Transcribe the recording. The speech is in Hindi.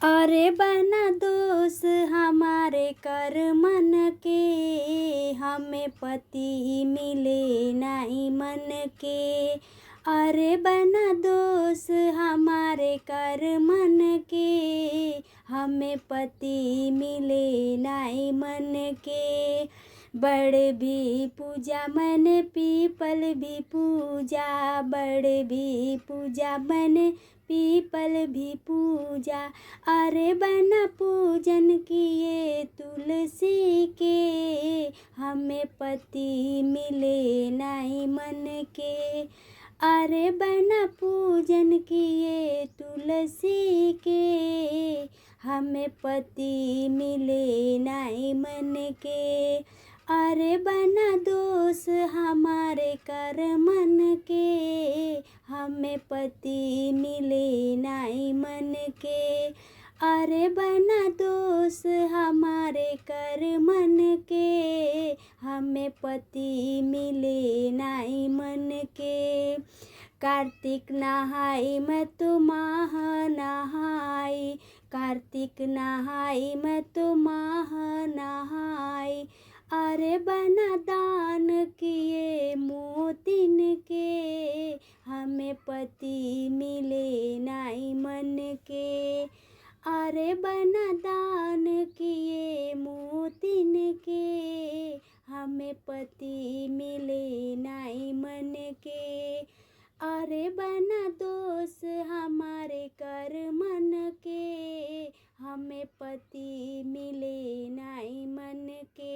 अरे बना दोष हमारे कर मन के, हमें पति मिले नहीं मन के। अरे बना दोष हमारे कर मन के, हमें पति मिले नहीं मन के। बड़ भी पूजा मैंने पीपल भी पूजा, बड़ भी पूजा मैंने पीपल भी पूजा। अरे बना पूजन किए तुलसी के, हमें पति मिले नहीं मन के। अरे बना पूजन किए तुलसी के, हमें पति मिले नहीं मन के। अरे बना दोष हमारे कर मन के, हमें पति मिले नहीं मन के। अरे बना दोष हमारे कर मन के, हमें पति मिले नहीं मन के। कार्तिक नहाई मैं तो माह नहाई, कार्तिक नहाई मैं तो माह नहाई। अरे बना दान किए मोतिन के, हमें पति मिले नहीं मन के। अरे बना दान किए मोतिन के, हमें पति मिले नहीं मन के। अरे बना दोष हमारे कर मन के, हमें पति मिले नहीं मन के।